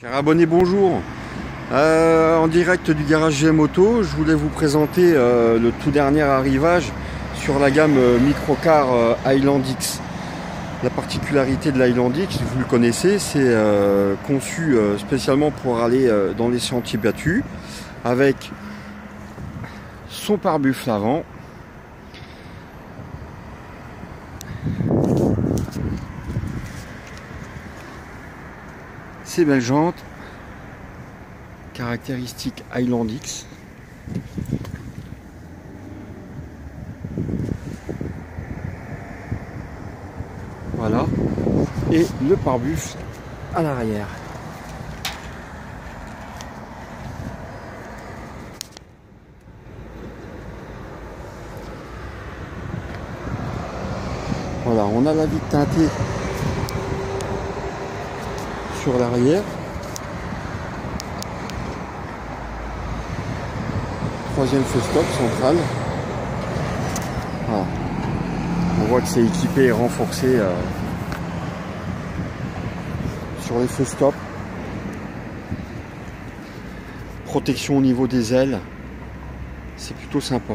Abonnés, bonjour. En direct du garage GM Auto, je voulais vous présenter le tout dernier arrivage sur la gamme microcar Highland X. La particularité de l'Highland X, vous le connaissez, c'est conçu spécialement pour aller dans les sentiers battus, avec son pare-buffle avant, ses belles jantes, caractéristiques Highland X. Voilà. Et le pare-buffle à l'arrière. Voilà, on a la vitre teintée sur l'arrière. Troisième feu stop central. Voilà. On voit que c'est équipé et renforcé sur les feux stop. Protection au niveau des ailes. C'est plutôt sympa.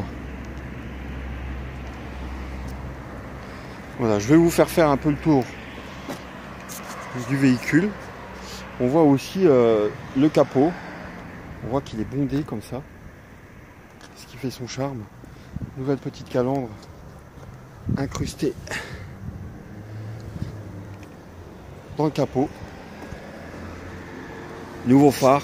Voilà, je vais vous faire un peu le tour du véhicule. On voit aussi le capot. On voit qu'il est bondé comme ça. Ce qui fait son charme. Nouvelle petite calandre incrustée dans le capot. Nouveau phare.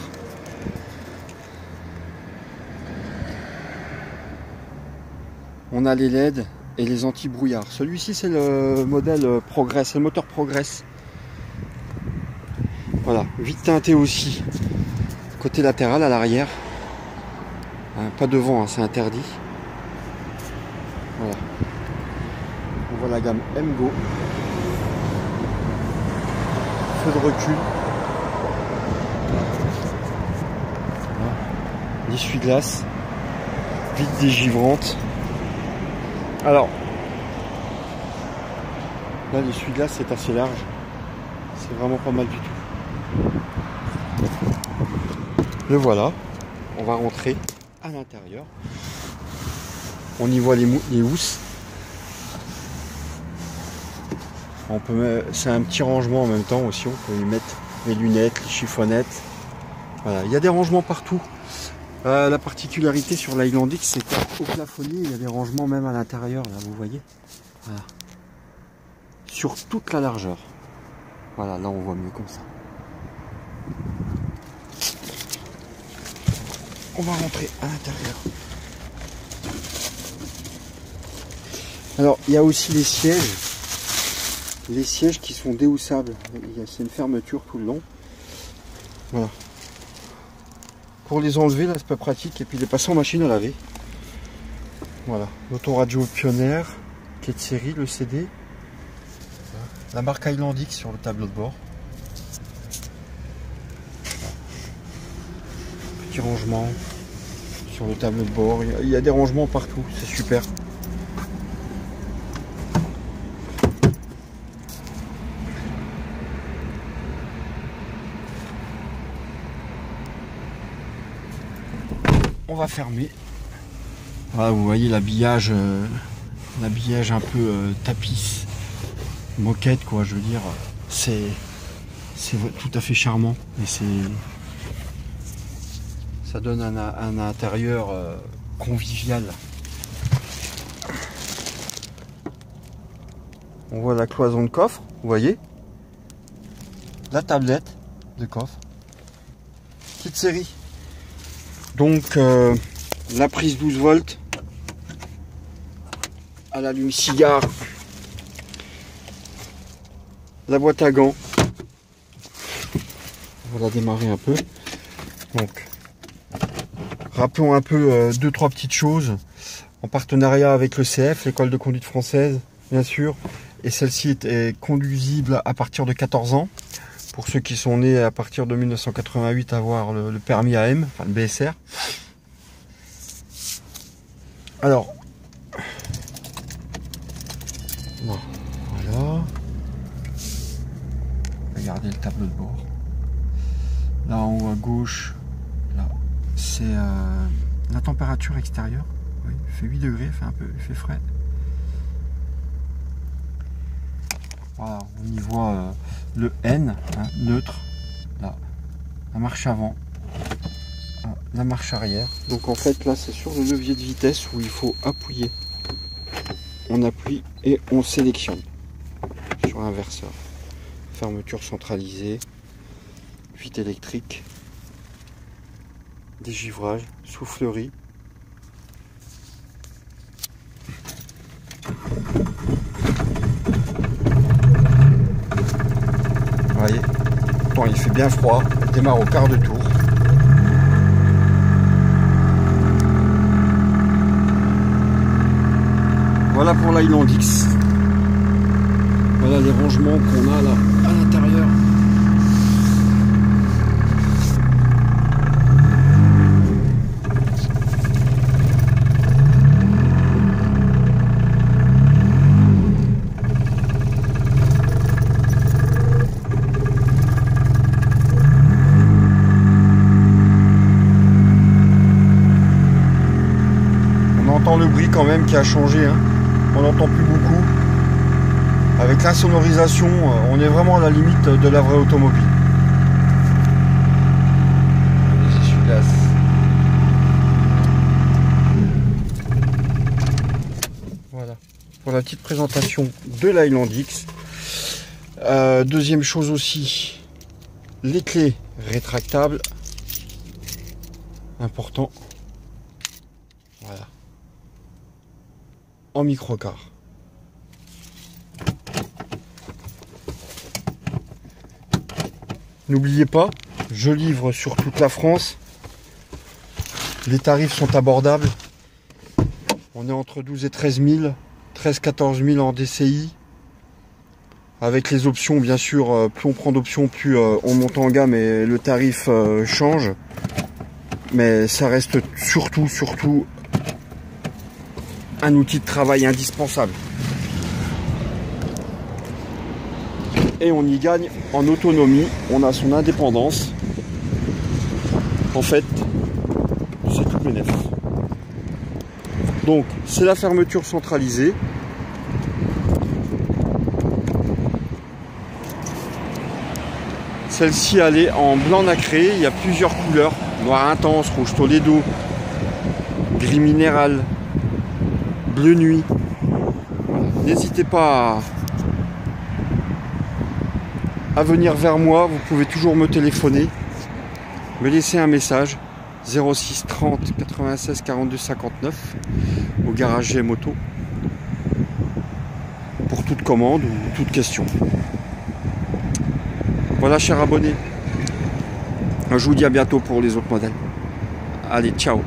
On a les LED et les anti-brouillard. Celui-ci c'est le modèle Progress, c'est le moteur Progress. Voilà, vitre teintée aussi. Côté latéral à l'arrière. Pas devant, hein, c'est interdit. Voilà. On voit la gamme MGO. Feu de recul. Voilà. L'essuie-glace. Vitre dégivrante. Alors, là l'essuie-glace c'est assez large. C'est vraiment pas mal du tout. Le voilà. On va rentrer à l'intérieur. On y voit les housses. On peut, c'est un petit rangement en même temps aussi. On peut y mettre les lunettes, les chiffonnettes. Voilà, il y a des rangements partout. La particularité sur l'Highland X, c'est qu'au plafonnier, il y a des rangements même à l'intérieur. Là, vous voyez. Voilà. Sur toute la largeur. Voilà, là on voit mieux comme ça. On va rentrer à l'intérieur. Alors, il y a aussi les sièges. Les sièges qui sont déhoussables. C'est une fermeture tout le long. Voilà. Pour les enlever, là, c'est pas pratique. Et puis les passer en machine à laver. Voilà. L'autoradio Pioneer, qui est de série, le CD. Voilà. La marque Highland X sur le tableau de bord. Petit rangement sur le tableau de bord. Il y a des rangements partout. C'est super. On va fermer. Voilà, vous voyez l'habillage un peu tapis, moquette quoi, je veux dire, c'est tout à fait charmant et ça donne un intérieur convivial. On voit la cloison de coffre, vous voyez, la tablette de coffre, petite série. Donc la prise 12 volts à l'allume-cigare, la boîte à gants. On va la démarrer un peu. Donc rappelons un peu 2-3 petites choses en partenariat avec le CF, l'école de conduite française bien sûr, et celle-ci est conduisible à partir de 14 ans. Pour ceux qui sont nés à partir de 1988 à avoir le permis AM, enfin le BSR. Alors, voilà. Regardez le tableau de bord. Là en haut à gauche, là, c'est la température extérieure. Oui, il fait 8 degrés, il fait frais. Voilà, on y voit le N, hein, neutre. Là, la marche avant, la marche arrière. Donc en fait là c'est sur le levier de vitesse où il faut appuyer. On appuie et on sélectionne sur l'inverseur. Fermeture centralisée, fuite électrique, dégivrage, soufflerie. Vous voyez, bon, il fait bien froid, on démarre au quart de tour. Voilà pour l'Highland X. Voilà les rangements qu'on a là à l'intérieur. On entend le bruit quand même qui a changé, hein. On n'entend plus beaucoup. Avec l'insonorisation, on est vraiment à la limite de la vraie automobile. Les essuie-glaces. Voilà, pour la petite présentation de l'Highland X. Deuxième chose aussi, les clés rétractables. Important. Voilà. En microcar. N'oubliez pas, je livre sur toute la France. Les tarifs sont abordables. On est entre 12 et 13 000, 13-14 000 en DCI. Avec les options, bien sûr, plus on prend d'options, plus on monte en gamme et le tarif change. Mais ça reste surtout un outil de travail indispensable. Et on y gagne en autonomie, on a son indépendance. En fait, c'est tout bénef. Donc, c'est la fermeture centralisée. Celle-ci, elle est en blanc nacré. Il y a plusieurs couleurs. Noir intense, rouge Toledo, gris minéral, bleu nuit. N'hésitez pas à venir vers moi. Vous pouvez toujours me téléphoner, me laisser un message 06 30 96 42 59 au garage GM Auto pour toute commande ou toute question. Voilà, chers abonnés, je vous dis à bientôt pour les autres modèles. Allez, ciao.